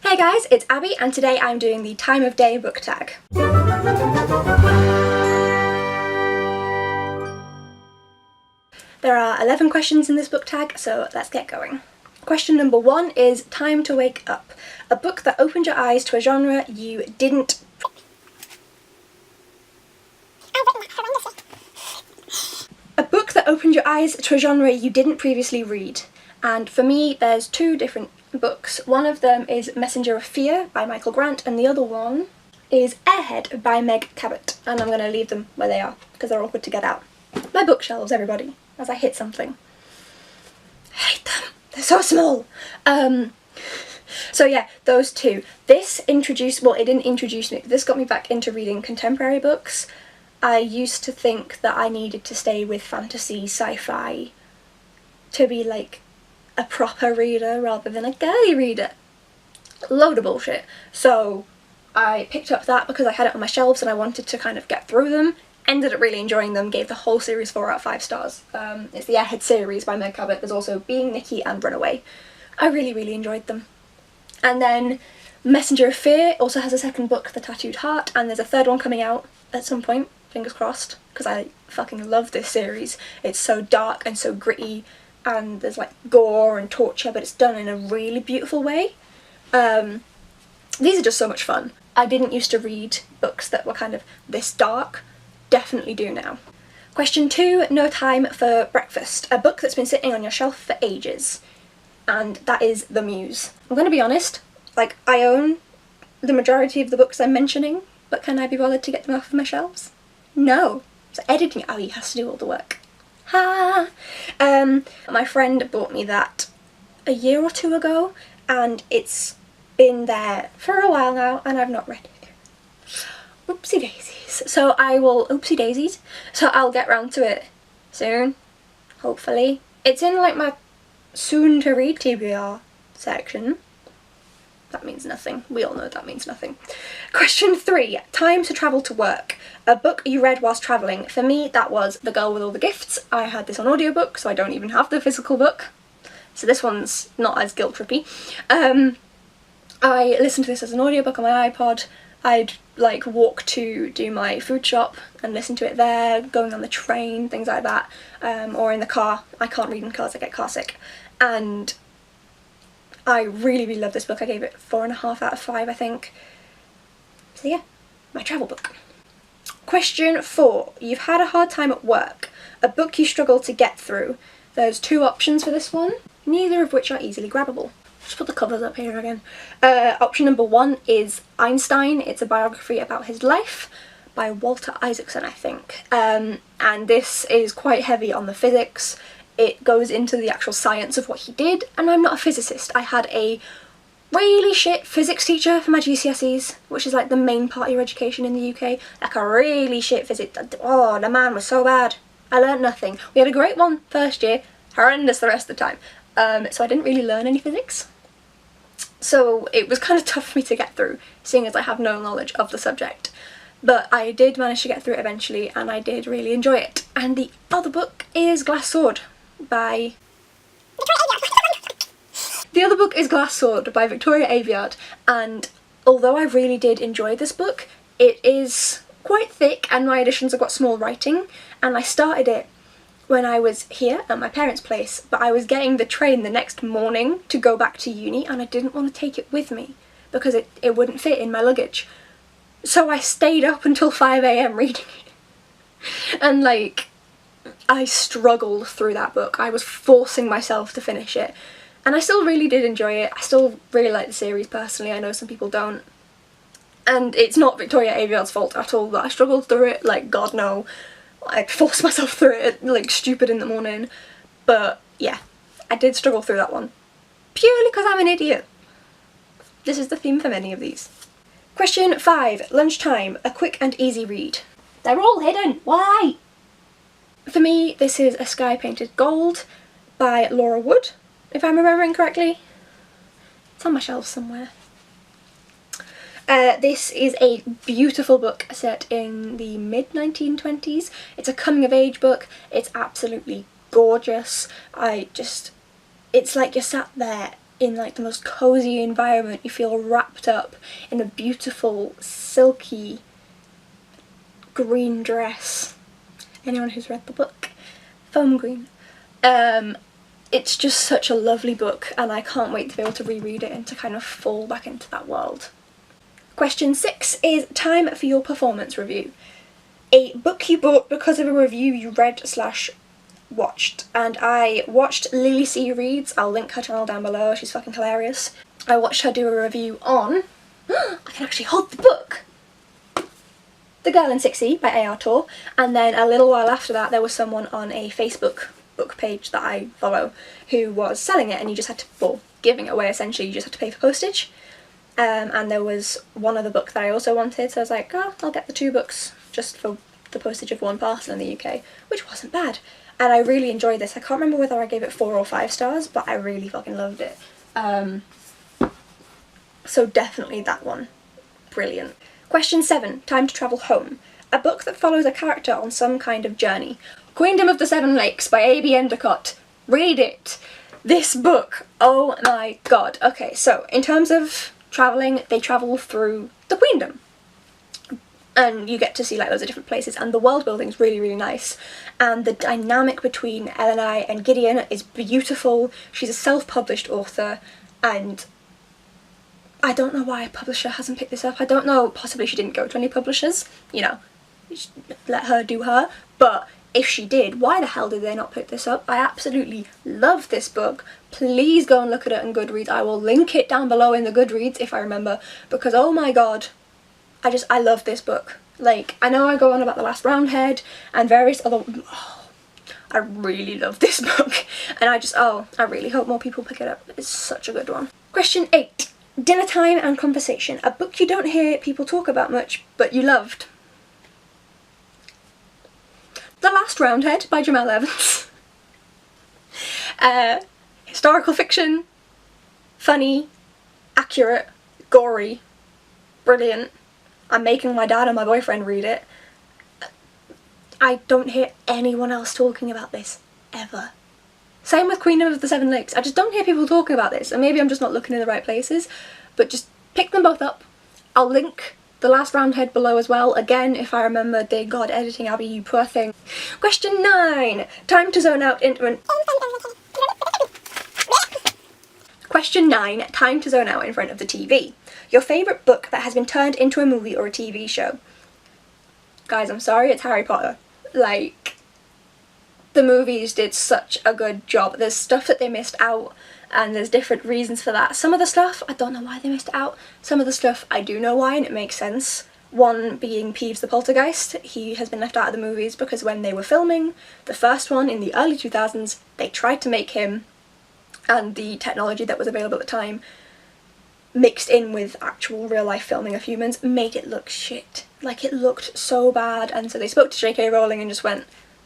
Hey guys, it's Abby and today I'm doing the time of day book tag. There are 11 questions in this book tag, so let's get going. Question number 1 is Time to Wake Up, a book that opened your eyes to a genre you didn't... A book that opened your eyes to a genre you didn't previously read. And for me, there's two different books. One of them is Messenger of Fear by Michael Grant, and the other one is Airhead by Meg Cabot. And I'm going to leave them where they are, because they're awkward to get out. My bookshelves, everybody, as I hit something. I hate them. They're so small. So yeah, those two. This introduced, well, it didn't introduce me, this got me back into reading contemporary books. I used to think that I needed to stay with fantasy, sci-fi, to be like a proper reader rather than a girly reader. Load of bullshit. So I picked up that because I had it on my shelves and I wanted to kind of get through them. Ended up really enjoying them, gave the whole series 4 out of 5 stars. It's the Airhead series by Meg Cabot. There's also Being Nikki and Runaway. I really enjoyed them. And then Messenger of Fear also has a second book, The Tattooed Heart, and there's a third one coming out at some point, fingers crossed, because I fucking love this series. It's so dark and so gritty, and there's like gore and torture, but it's done in a really beautiful way. These are just so much fun. I didn't used to read books that were kind of this dark. Definitely do now. Question 2, No Time for Breakfast, a book that's been sitting on your shelf for ages. And that is The Muse. I'm going to be honest, like, I own the majority of the books I'm mentioning, but can I be bothered to get them off of my shelves? No. So editing Ali has to do all the work. Ha! My friend bought me that a year or two ago, and it's been there for a while now, and I've not read it. Oopsie daisies. So oopsie daisies. So I'll get round to it soon, hopefully. It's in like my soon to read TBR section. That means nothing. We all know that means nothing. Question 3, Time to Travel to Work, a book you read whilst travelling. For me, that was The Girl with All the Gifts. I had this on audiobook, so I don't even have the physical book. So this one's not as guilt-trippy. I listened to this as an audiobook on my iPod. I'd like walk to do my food shop and listen to it there, going on the train, things like that, or in the car. I can't read in cars, I get car sick. And I really love this book. I gave it 4.5 out of 5, I think. So yeah, my travel book. Question 4, You've had a hard time at work, a book you struggle to get through. There's 2 options for this one, neither of which are easily grabbable. Just put the covers up here again. Option number 1 is Einstein. It's a biography about his life by Walter Isaacson, I think. And this is quite heavy on the physics. It goes into the actual science of what he did, and I'm not a physicist. I had a really shit physics teacher for my GCSEs, which is like the main part of your education in the UK. Like a really shit physics. Oh, the man was so bad. I learnt nothing. We had a great one first year, horrendous the rest of the time. So I didn't really learn any physics. So it was kind of tough for me to get through, seeing as I have no knowledge of the subject. But I did manage to get through it eventually, and I did really enjoy it. And the other book is Glass Sword by... The other book is Glass Sword by Victoria Aveyard, and although I really did enjoy this book, it is quite thick and my editions have got small writing, and I started it when I was here at my parents' place, but I was getting the train the next morning to go back to uni and I didn't want to take it with me because it wouldn't fit in my luggage. So I stayed up until 5 AM reading it. And like, I struggled through that book. I was forcing myself to finish it. And I still really did enjoy it. I still really like the series personally. I know some people don't. And it's not Victoria Aveyard's fault at all that I struggled through it, like God no. I forced myself through it like stupid in the morning, but yeah, I did struggle through that one. Purely because I'm an idiot. This is the theme for many of these. Question 5, Lunchtime, a quick and easy read. They're all hidden, why? For me, this is A Sky Painted Gold by Laura Wood, if I'm remembering correctly. It's on my shelf somewhere. This is a beautiful book set in the mid-1920s. It's a coming-of-age book. It's absolutely gorgeous. It's like you're sat there in like the most cozy environment. You feel wrapped up in a beautiful, silky green dress. Anyone who's read the book? Foam green. It's just such a lovely book, and I can't wait to be able to reread it and to kind of fall back into that world. Question 6 is time for your performance review. A book you bought because of a review you read / watched. And I watched Lily C reads. I'll link her channel down below, she's fucking hilarious. I watched her do a review on I can actually hold the book! The Girl in 6E by A.R. Tor, and then a little while after that there was someone on a Facebook book page that I follow who was selling it, and you just had to, well, giving it away essentially, you just had to pay for postage. And there was one other book that I also wanted, so I was like, oh, I'll get the 2 books just for the postage of 1 parcel in the UK, which wasn't bad. And I really enjoyed this. I can't remember whether I gave it 4 or 5 stars, but I really fucking loved it. So definitely that one. Brilliant. Question 7, time to travel home. A book that follows a character on some kind of journey. Queendom of the Seven Lakes by A.B. Endicott. Read it! This book, oh my god. Okay, so in terms of travelling, they travel through the Queendom. And you get to see like loads of different places, and the world building is really, really nice. And the dynamic between Elenai and Gideon is beautiful. She's a self-published author, and I don't know why a publisher hasn't picked this up. I don't know, possibly she didn't go to any publishers, you know, let her do her. But if she did, why the hell did they not pick this up? I absolutely love this book. Please go and look at it on Goodreads. I will link it down below in the Goodreads if I remember, because oh my god, I love this book. Like, I know I go on about The Last Roundhead and various other, I really love this book, and I really hope more people pick it up. It's such a good one. Question 8. Dinner Time and Conversation. A book you don't hear people talk about much, but you loved. The Last Roundhead by Jamal Evans. Historical fiction, funny, accurate, gory, brilliant. I'm making my dad and my boyfriend read it. I don't hear anyone else talking about this, ever. Same with Queendom of the Seven Lakes. I just don't hear people talking about this, and maybe I'm just not looking in the right places, but just pick them both up. I'll link The Last Roundhead below as well. Again, if I remember, dear God, editing Abby, you poor thing. Question 9. Time to zone out in... Question 9. Time to zone out in front of the TV. Your favourite book that has been turned into a movie or a TV show. Guys, I'm sorry, it's Harry Potter. Like, the movies did such a good job. There's stuff that they missed out, and there's different reasons for that. Some of the stuff, I don't know why they missed it out. Some of the stuff, I do know why, and it makes sense. One being Peeves the Poltergeist. He has been left out of the movies because when they were filming the first one in the early 2000s, they tried to make him, and the technology that was available at the time, mixed in with actual real life filming of humans, made it look shit. Like, it looked so bad, and so they spoke to J.K. Rowling and just went,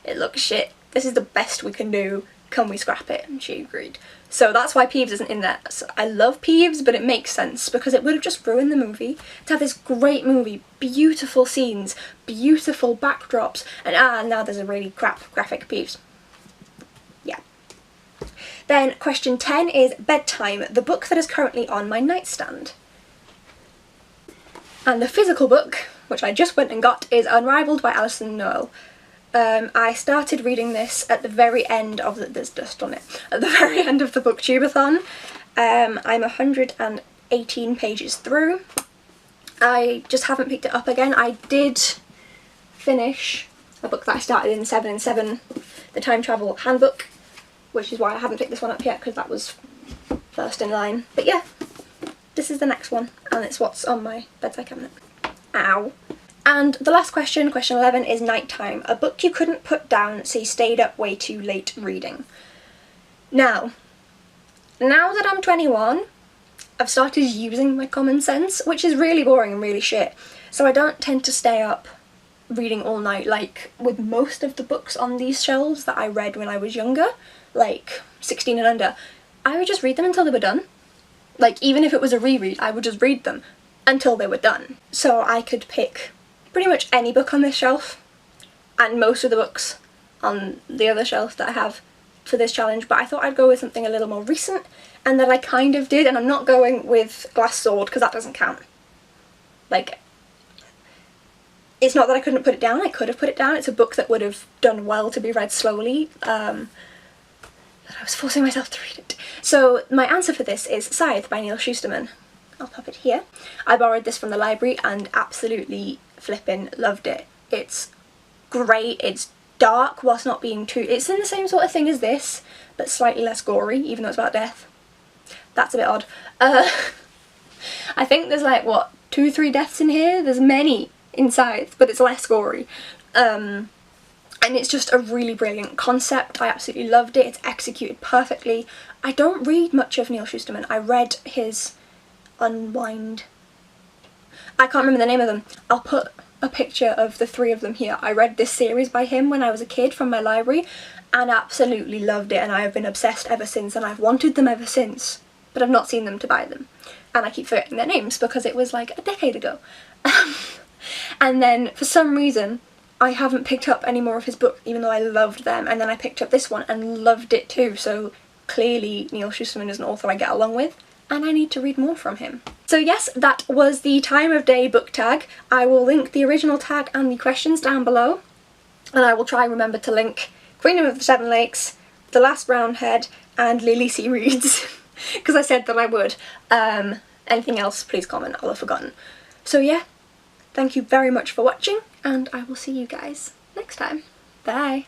it looks shit, this is the best we can do, can we scrap it? And she agreed. So that's why Peeves isn't in there. So I love Peeves, but it makes sense because it would have just ruined the movie to have this great movie, beautiful scenes, beautiful backdrops, and now there's a really crap graphic Peeves. Yeah. Then question 10 is bedtime, the book that is currently on my nightstand. And the physical book, which I just went and got, is Unrivaled by Alison Noel. I started reading this at the very end of there's dust on it, at the very end of the booktubeathon. I'm 118 pages through. I just haven't picked it up again. I did finish a book that I started in 7 and 7, the Time Travel Handbook, which is why I haven't picked this one up yet, because that was first in line. But yeah, this is the next one, and it's what's on my bedside cabinet. Ow. And the last question, question 11, is Nighttime, a book you couldn't put down so you stayed up way too late reading. Now that I'm 21, I've started using my common sense, which is really boring and really shit. So I don't tend to stay up reading all night like with most of the books on these shelves that I read when I was younger, like 16 and under. I would just read them until they were done. Like, even if it was a reread, I would just read them until they were done. So I could pick pretty much any book on this shelf, and most of the books on the other shelf that I have for this challenge, but I thought I'd go with something a little more recent and that I kind of did, and I'm not going with Glass Sword because that doesn't count. Like, it's not that I couldn't put it down, I could have put it down. It's a book that would have done well to be read slowly, but I was forcing myself to read it. So my answer for this is Scythe by Neil Shusterman. I'll pop it here. I borrowed this from the library and absolutely flippin' loved it. It's great, it's dark whilst not being too... It's in the same sort of thing as this, but slightly less gory, even though it's about death. That's a bit odd. I think there's like, what, 2-3 deaths in here? There's many in Scythe, but it's less gory. And it's just a really brilliant concept. I absolutely loved it. It's executed perfectly. I don't read much of Neil Shusterman. I read his Unwind. I can't remember the name of them. I'll put a picture of the 3 of them here. I read this series by him when I was a kid from my library and absolutely loved it, and I have been obsessed ever since, and I've wanted them ever since, but I've not seen them to buy them. And I keep forgetting their names because it was like a decade ago. And then for some reason I haven't picked up any more of his books, even though I loved them, and then I picked up this one and loved it too. So clearly Neil Shusterman is an author I get along with, and I need to read more from him. So yes, that was the time of day book tag. I will link the original tag and the questions down below, and I will try and remember to link Queen of the Seven Lakes, The Last Brown Head, and Lily C. Reads, because I said that I would. Anything else, please comment, I'll have forgotten. So yeah, thank you very much for watching, and I will see you guys next time. Bye!